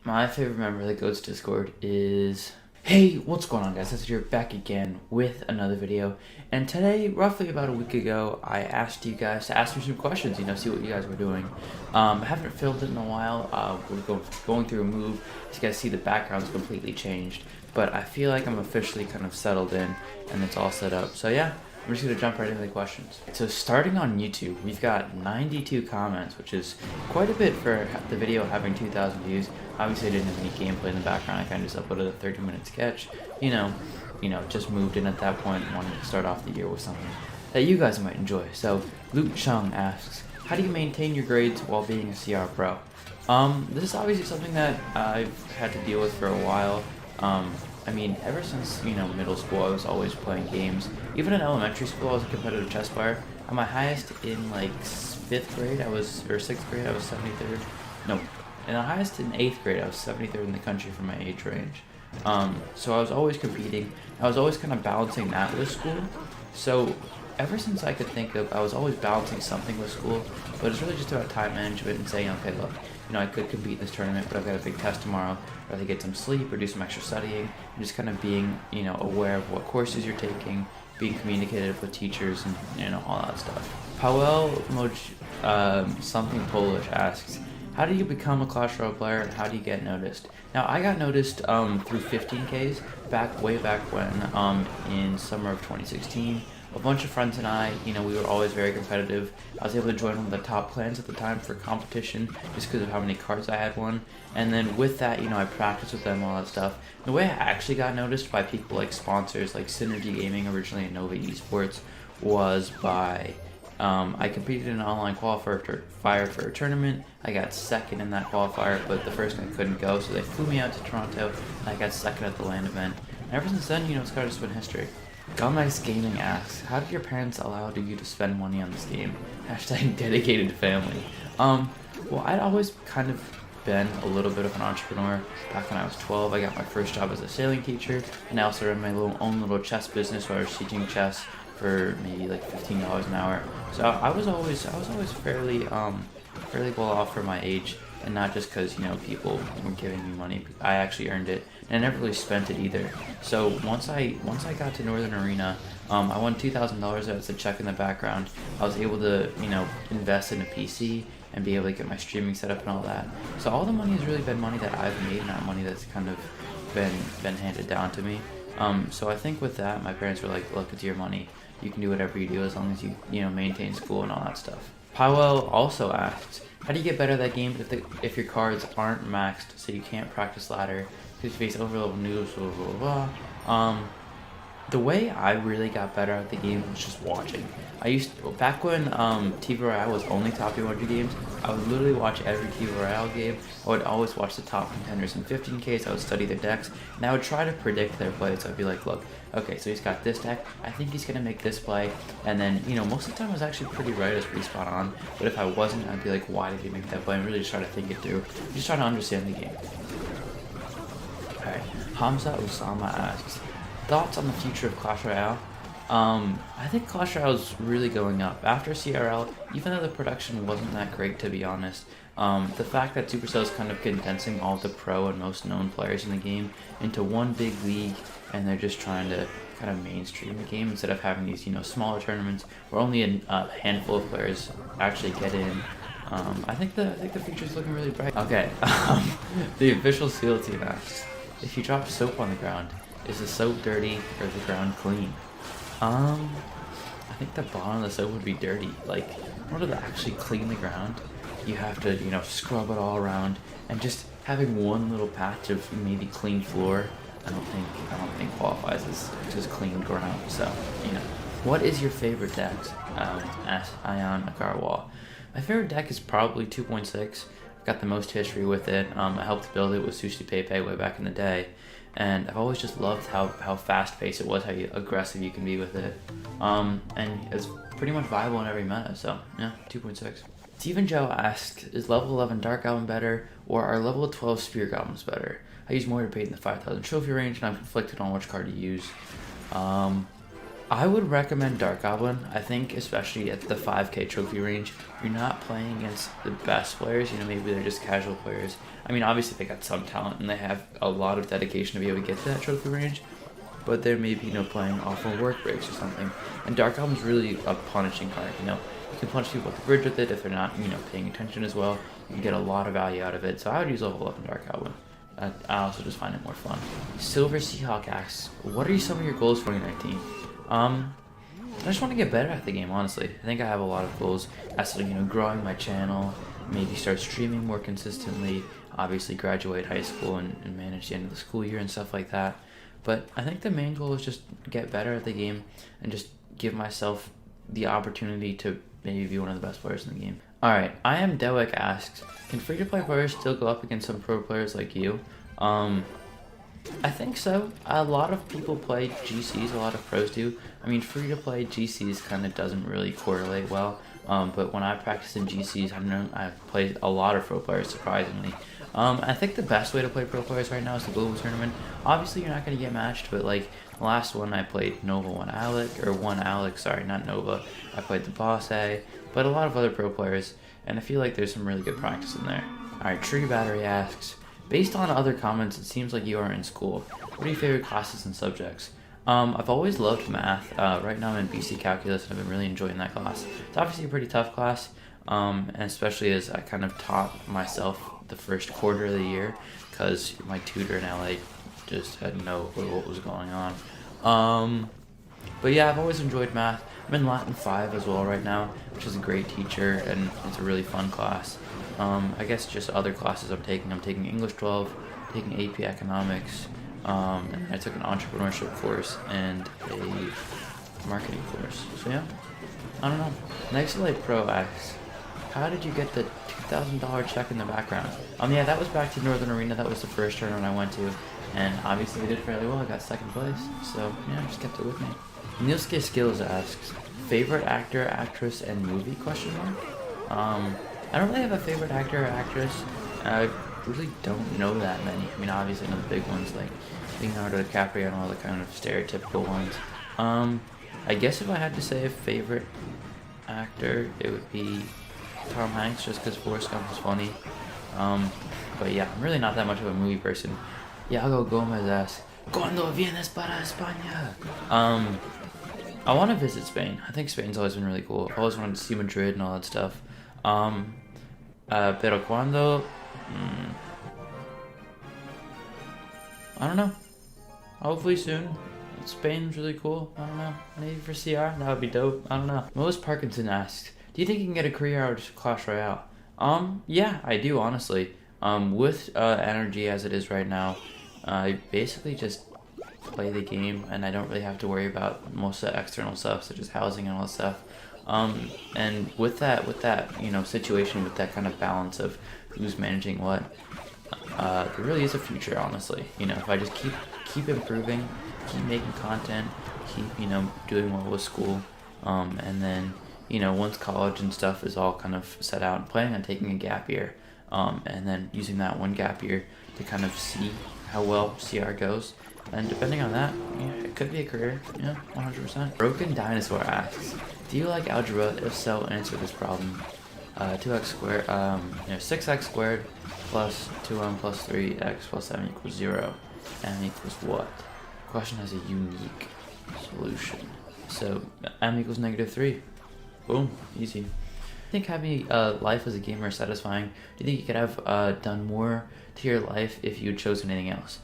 My favorite member of the Goats Discord is... Hey, what's going on, guys? It's here back again with another video. And today, roughly about a week ago, I asked you guys to ask me some questions, see what you guys were doing. I haven't filmed it in a while. We're going through a move. As you guys see, the background's completely changed. But I feel like I'm officially kind of settled in, and it's all set up. So yeah, I'm just going to jump right into the questions. So starting on YouTube, we've got 92 comments, which is quite a bit for the video having 2,000 views. Obviously I didn't have any gameplay in the background. I kind of just uploaded a 30-minute sketch. Just moved in at that point and wanted to start off the year with something that you guys might enjoy. So Luke Chung asks, how do you maintain your grades while being a CR pro? This is obviously something that I've had to deal with for a while. Ever since, middle school, I was always playing games. Even in elementary school, I was a competitive chess player. At my highest in, 5th grade, or 6th grade, I was 73rd. No, in the highest in 8th grade, I was 73rd in the country for my age range. So I was always competing. I was always kind of balancing that with school. So ever since I could think of, I was always balancing something with school. But it's really just about time management and saying, okay, look, I could compete in this tournament, but I've got a big test tomorrow. I'd rather get some sleep or do some extra studying, and just kind of being, aware of what courses you're taking, being communicative with teachers, and all that stuff. Powell something Polish asks, how do you become a Clash Royale player and how do you get noticed? Now, I got noticed through 15Ks way back when, in summer of 2016. A bunch of friends and I, we were always very competitive. I was able to join one of the top clans at the time for competition just because of how many cards I had won. And then with that, I practiced with them, all that stuff. The way I actually got noticed by people like sponsors like Synergy Gaming originally and Nova Esports was by I competed in an online qualifier for a tournament. I got second in that qualifier, but the first guy couldn't go, so they flew me out to Toronto, and I got second at the LAN event. And ever since then, it's kind of just been history. Gummax Gaming asks, how did your parents allow you to spend money on this game? Hashtag dedicated family. Well, I'd always kind of been a little bit of an entrepreneur. Back when I was 12, I got my first job as a sailing teacher, and I also ran my own little chess business where I was teaching chess for maybe $15 an hour. So I was always fairly well off for my age, and not just because people were giving me money. I actually earned it, and I never really spent it either. So once I got to Northern Arena, I won $2,000 as a check in the background. I was able to invest in a PC and be able to get my streaming set up and all that. So all the money has really been money that I've made, not money that's kind of been handed down to me. So I think with that, my parents were like, look, it's your money. You can do whatever you do as long as you maintain school and all that stuff. Powell also asks, how do you get better at that game if your cards aren't maxed so you can't practice ladder because you face overlevel noobs, blah, blah, blah. The way I really got better at the game was just watching. Back when TV Royale was only top 200 games, I would literally watch every TV Royale game. I would always watch the top contenders in 15Ks, I would study their decks, and I would try to predict their plays. So I'd be like, look, okay, so he's got this deck, I think he's going to make this play, and then, most of the time I was actually pretty right, I was pretty spot on, but if I wasn't, I'd be like, why did he make that play, and really just try to think it through, just try to understand the game. Alright, Hamza Osama asks, thoughts on the future of Clash Royale? I think Clash Royale is really going up. After CRL, even though the production wasn't that great, to be honest, the fact that Supercell is kind of condensing all the pro and most known players in the game into one big league, and they're just trying to kind of mainstream the game instead of having these, smaller tournaments where only a handful of players actually get in. I think the future's looking really bright. Okay, the official SEAL team asks, if you drop soap on the ground, is the soap dirty or the ground clean? I think the bottom of the soap would be dirty. In order to actually clean the ground, you have to, scrub it all around, and just having one little patch of maybe clean floor, I don't think qualifies as just clean ground. So, what is your favorite deck? Asked Ion Akarwal. My favorite deck is probably 2.6. I've got the most history with it. I helped build it with Sushi Pepe way back in the day. And I've always just loved how fast-paced it was, how aggressive you can be with it. And it's pretty much viable in every meta, so yeah, 2.6. Stephen Joe asks, is level 11 Dark Goblin better, or are level 12 Spear Goblins better? I use more debate in the 5,000 trophy range, and I'm conflicted on which card to use. I would recommend Dark Goblin. I think especially at the 5K trophy range, you're not playing against the best players. You know, maybe they're just casual players. I mean, obviously they got some talent and they have a lot of dedication to be able to get to that trophy range, but they're maybe, you know, playing off of work breaks or something. And Dark Goblin's really a punishing card, you know. You can punish people with the bridge with it if they're not, you know, paying attention as well. You can get a lot of value out of it. So I would use level up in Dark Goblin. I also just find it more fun. Silver Seahawk asks, what are some of your goals for 2019? I just want to get better at the game, honestly. I think I have a lot of goals as to, you know, growing my channel, maybe start streaming more consistently, obviously graduate high school and manage the end of the school year and stuff like that. But I think the main goal is just get better at the game and just give myself the opportunity to maybe be one of the best players in the game. Alright, I Am Dewek asks, can free-to-play players still go up against some pro players like you? I think so. A lot of people play GCs, a lot of pros do. I mean, free-to-play GCs kind of doesn't really correlate well, but when I practice in GCs, I've played a lot of pro players, surprisingly. I think the best way to play pro players right now is the global tournament. Obviously, you're not going to get matched, but like the last one I played Nova won Alex, sorry, not Nova. I played the Boss A, but a lot of other pro players, and I feel like there's some really good practice in there. Alright, Tree Battery asks, based on other comments, it seems like you are in school. What are your favorite classes and subjects? I've always loved math. Right now I'm in BC Calculus and I've been really enjoying that class. It's obviously a pretty tough class, and especially as I kind of taught myself the first quarter of the year because my tutor in LA just had no clue what was going on. But yeah, I've always enjoyed math. I'm in Latin 5 as well right now, which is a great teacher and it's a really fun class. I guess just other classes I'm taking English 12, taking AP Economics, and I took an entrepreneurship course and a marketing course. So yeah, I don't know. Next Light Pro asks, how did you get the $2,000 check in the background? Yeah, that was back to Northern Arena. That was the first tournament I went to, and obviously I did fairly well. I got second place, so yeah, I just kept it with me. Nilsuke Skills asks, favorite actor, actress, and movie, question mark? I don't really have a favorite actor or actress. I really don't know that many. I mean, obviously I know the big ones like Leonardo DiCaprio and all the kind of stereotypical ones. I guess if I had to say a favorite actor, it would be Tom Hanks, just because Forrest Gump was funny. But yeah, I'm really not that much of a movie person. Iago Gomez asks, ¿Cuándo vienes para España? I want to visit Spain. I think Spain's always been really cool. I've always wanted to see Madrid and all that stuff. Pero cuando? I don't know. Hopefully soon. Spain's really cool. I don't know. Maybe for CR? That would be dope. I don't know. Melissa Parkinson asks, do you think you can get a career out of Clash Royale? Yeah, I do, honestly. With energy as it is right now, I basically just play the game and I don't really have to worry about most of the external stuff such as housing and all that stuff. And with that, you know, situation, with that kind of balance of who's managing what, there really is a future, honestly. You know, if I just keep improving, keep making content, keep, you know, doing well with school, and then, you know, once college and stuff is all kind of set out, and planning on taking a gap year, and then using that one gap year to kind of see how well CR goes. And depending on that, yeah, it could be a career. Yeah, 100%. Broken Dinosaur asks, do you like algebra? If so, answer this problem. 2x squared, 6x squared plus 2m plus 3x plus 7 equals 0. M equals what? Question has a unique solution. So, m equals -3. Boom, easy. I think having life as a gamer is satisfying. Do you think you could have done more to your life if you had chosen anything else?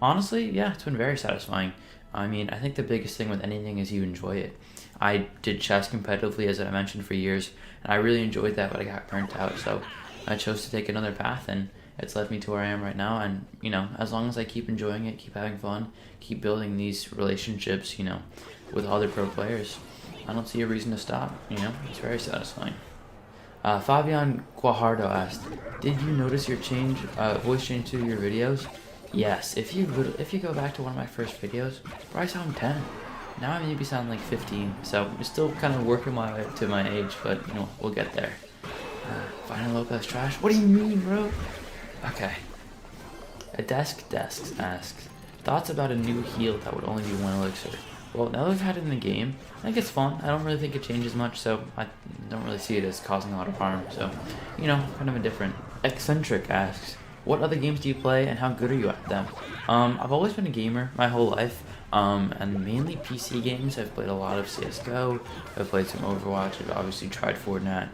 Honestly, yeah, it's been very satisfying. I mean, I think the biggest thing with anything is you enjoy it. I did chess competitively, as I mentioned, for years, and I really enjoyed that, but I got burnt out, so I chose to take another path, and it's led me to where I am right now. And, you know, as long as I keep enjoying it, keep having fun, keep building these relationships, you know, with other pro players, I don't see a reason to stop, you know? It's very satisfying. Fabian Guajardo asked, did you notice your voice change to your videos? Yes, if you go back to one of my first videos, where I sound 10, now I maybe sound like 15, so I'm still kind of working my way up to my age, but, you know, we'll get there. Final Lopez trash? What do you mean, bro? Okay. A Desks asks, thoughts about a new heal that would only be 1 elixir? well, now that we've had it in the game, I think it's fun. I don't really think it changes much, so I don't really see it as causing a lot of harm. So, you know, kind of a different. Eccentric asks, what other games do you play and how good are you at them? I've always been a gamer my whole life, and mainly PC games. I've played a lot of CSGO, I've played some Overwatch, I've obviously tried Fortnite.